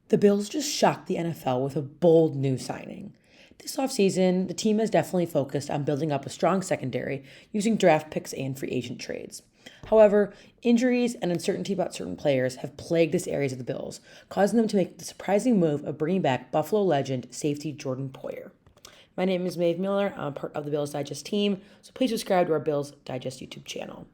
The Bills just shocked the NFL with a bold new signing. This offseason, the team has definitely focused on building up a strong secondary using draft picks and free agent trades. However, injuries and uncertainty about certain players have plagued this areas of the Bills, causing them to make the surprising move of bringing back Buffalo legend safety Jordan Poyer. My name is Maeve Miller. I'm part of the Bills Digest team, so please subscribe to our Bills Digest YouTube channel.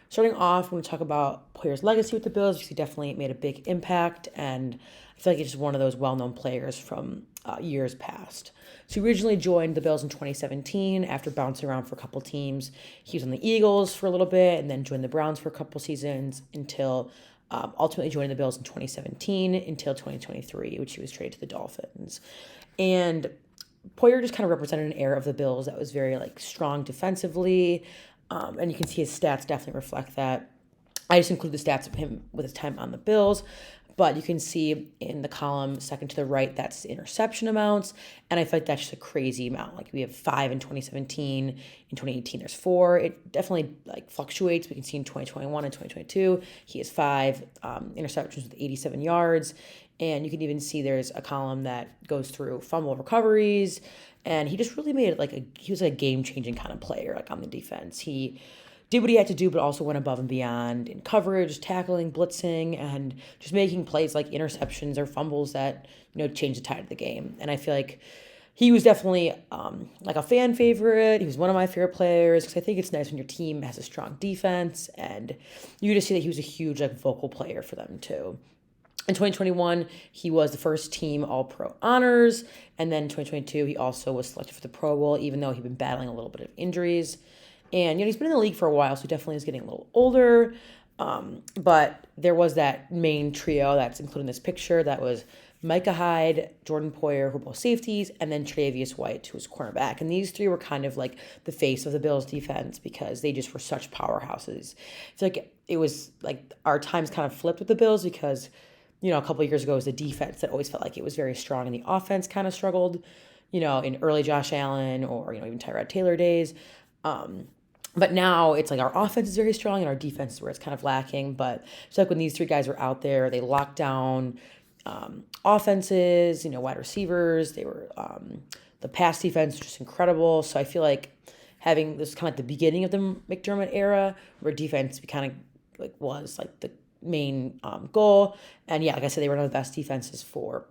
Starting off, we're going to talk about Poyer's legacy with the Bills because he definitely made a big impact, and I feel like he's just one of those well-known players from years past. So he originally joined the Bills in 2017 after bouncing around for a couple teams. He was on the Eagles for a little bit and then joined the Browns for a couple seasons until ultimately joining the Bills in 2017 until 2023, which he was traded to the Dolphins. And Poyer just kind of represented an era of the Bills that was very strong defensively. And you can see his stats definitely reflect that. I just include the stats of him with his time on the Bills, but you can see in the column second to the right, that's interception amounts. And I feel like that's just a crazy amount. Like we have 5 in 2017, in 2018, there's 4. It definitely fluctuates. We can see in 2021 and 2022, he has 5 interceptions with 87 yards. And you can even see there's a column that goes through fumble recoveries. And he just really made it he was a game-changing kind of player, on the defense. He did what he had to do, but also went above and beyond in coverage, tackling, blitzing, and just making plays like interceptions or fumbles that, change the tide of the game. And I feel like he was definitely a fan favorite. He was one of my favorite players because I think it's nice when your team has a strong defense, and you just see that he was a huge vocal player for them too. In 2021, he was the first team All-Pro honors, and then in 2022, he also was selected for the Pro Bowl, even though he'd been battling a little bit of injuries. And, he's been in the league for a while, so he definitely is getting a little older. But there was that main trio that's included in this picture that was Micah Hyde, Jordan Poyer, who were both safeties, and then Tre'Davious White, who was cornerback. And these three were kind of the face of the Bills' defense because they just were such powerhouses. I feel like it was our times kind of flipped with the Bills because a couple of years ago, it was the defense that always felt like it was very strong, and the offense kind of struggled, in early Josh Allen or, even Tyrod Taylor days. But now it's our offense is very strong and our defense is where it's kind of lacking. But it's when these three guys were out there, they locked down offenses, wide receivers. They were the pass defense was just incredible. So I feel like having this kind of the beginning of the McDermott era where defense kind of was the main goal. And yeah, like I said, they were one of the best defenses for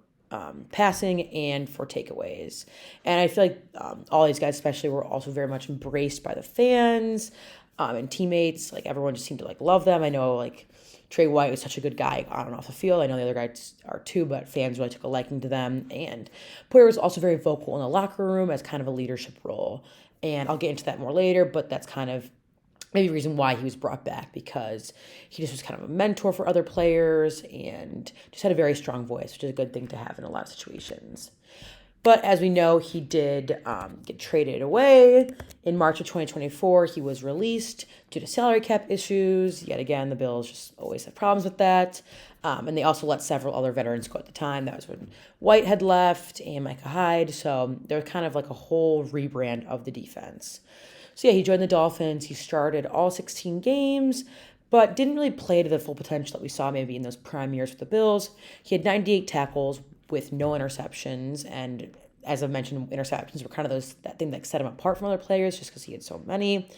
passing and for takeaways. And I feel like all these guys especially were also very much embraced by the fans and teammates. Everyone just seemed to love them. I know Trey White was such a good guy on and off the field. I know the other guys are too, but fans really took a liking to them. And Poyer was also very vocal in the locker room as kind of a leadership role. And I'll get into that more later, but that's kind of maybe a reason why he was brought back, because he just was kind of a mentor for other players and just had a very strong voice, which is a good thing to have in a lot of situations. But as we know, he did get traded away. In March of 2024, he was released due to salary cap issues. Yet again, the Bills just always have problems with that. And they also let several other veterans go at the time. That was when White had left and Micah Hyde. So they're kind of a whole rebrand of the defense. So yeah, he joined the Dolphins. He started all 16 games, but didn't really play to the full potential that we saw maybe in those prime years with the Bills. He had 98 tackles with no interceptions, and as I've mentioned, interceptions were kind of that thing that set him apart from other players just because he had so many.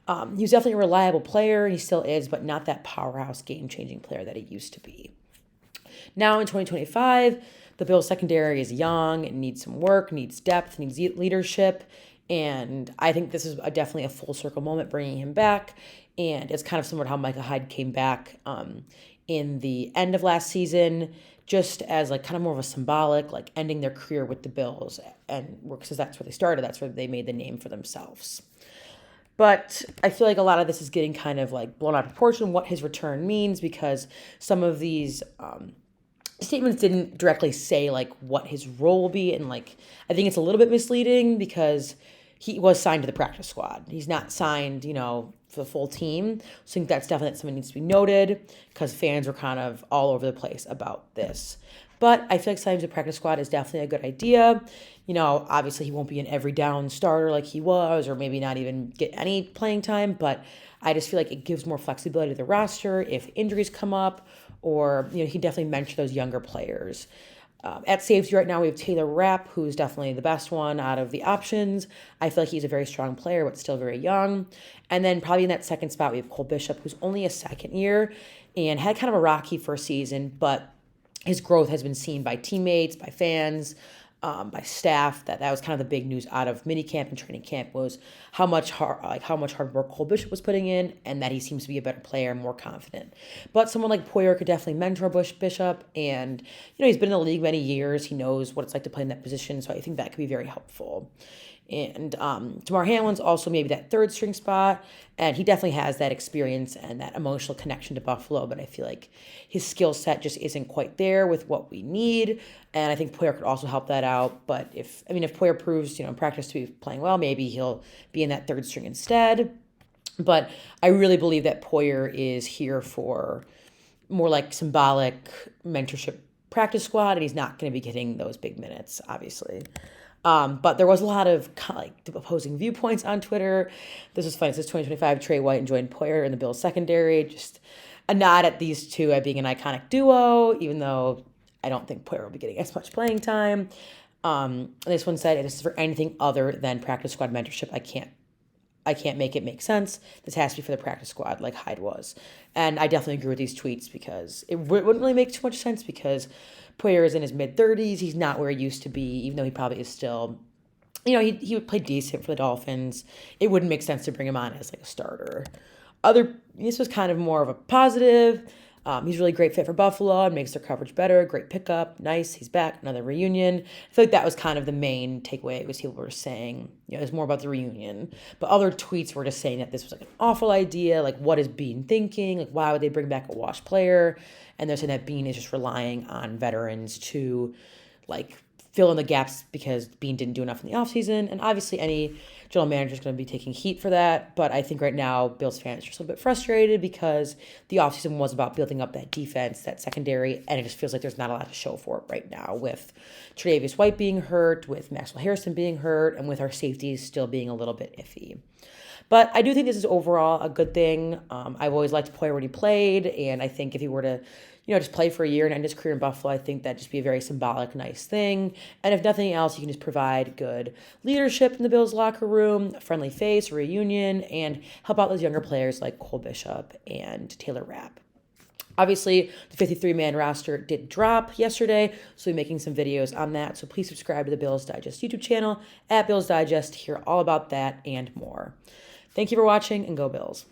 He was definitely a reliable player, and he still is, but not that powerhouse game-changing player that he used to be. Now in 2025, the Bills secondary is young, it needs some work, needs depth, needs leadership. And I think this is definitely a full circle moment bringing him back. And it's kind of similar to how Micah Hyde came back in the end of last season, just as kind of more of a symbolic, ending their career with the Bills. And because that's where they started, that's where they made the name for themselves. But I feel like a lot of this is getting kind of blown out of proportion what his return means, because some of these statements didn't directly say what his role will be. And I think it's a little bit misleading because he was signed to the practice squad. He's not signed, for the full team. So I think that's definitely something that needs to be noted because fans were kind of all over the place about this. But I feel like signing to the practice squad is definitely a good idea. Obviously he won't be an every down starter like he was, or maybe not even get any playing time, but I just feel like it gives more flexibility to the roster if injuries come up or, he can definitely mentor those younger players. At safety right now, we have Taylor Rapp, who's definitely the best one out of the options. I feel like he's a very strong player, but still very young. And then probably in that second spot, we have Cole Bishop, who's only a second year and had kind of a rocky first season, but his growth has been seen by teammates, by fans, by staff. That was kind of the big news out of minicamp and training camp was how much hard work Cole Bishop was putting in, and that he seems to be a better player and more confident. But someone like Poyer could definitely mentor Bishop, and he's been in the league many years. He knows what it's like to play in that position, so I think that could be very helpful. And Damar Hamlin's also maybe that third string spot, and he definitely has that experience and that emotional connection to Buffalo, but I feel like his skill set just isn't quite there with what we need, and I think Poyer could also help that out. But if Poyer proves, in practice to be playing well, maybe he'll be in that third string instead. But I really believe that Poyer is here for more like symbolic mentorship practice squad, and he's not going to be getting those big minutes, obviously. But there was a lot of opposing viewpoints on Twitter. This was funny. It says 2025, Trey White and Jordan Poyer in the Bills secondary. Just a nod at these two at being an iconic duo, even though I don't think Poyer will be getting as much playing time. This one said, this is for anything other than practice squad mentorship. I can't make it make sense. This has to be for the practice squad like Hyde was. And I definitely agree with these tweets because it wouldn't really make too much sense because Poyer is in his mid-30s. He's not where he used to be, even though he probably is still, he would play decent for the Dolphins. It wouldn't make sense to bring him on as like a starter. This was kind of more of a positive. He's a really great fit for Buffalo and makes their coverage better. Great pickup. Nice. He's back. Another reunion. I feel like that was kind of the main takeaway. It was people were saying, it was more about the reunion. But other tweets were just saying that this was like an awful idea. Like, what is Beane thinking? Like, why would they bring back a washed player? And they're saying that Beane is just relying on veterans to, like, fill in the gaps because Beane didn't do enough in the offseason. And obviously any general manager is going to be taking heat for that. But I think right now Bills fans are just a little bit frustrated because the offseason was about building up that defense, that secondary, and it just feels like there's not a lot to show for it right now with Tre'Davious White being hurt, with Maxwell Harrison being hurt, and with our safeties still being a little bit iffy. But I do think this is overall a good thing. I've always liked Poyer when he played, and I think if he were to just play for a year and end his career in Buffalo, I think that'd just be a very symbolic, nice thing. And if nothing else, you can just provide good leadership in the Bills locker room, a friendly face, a reunion, and help out those younger players like Cole Bishop and Taylor Rapp. Obviously, the 53-man roster did drop yesterday, so we'll be making some videos on that. So please subscribe to the Bills Digest YouTube channel at Bills Digest to hear all about that and more. Thank you for watching, and go Bills.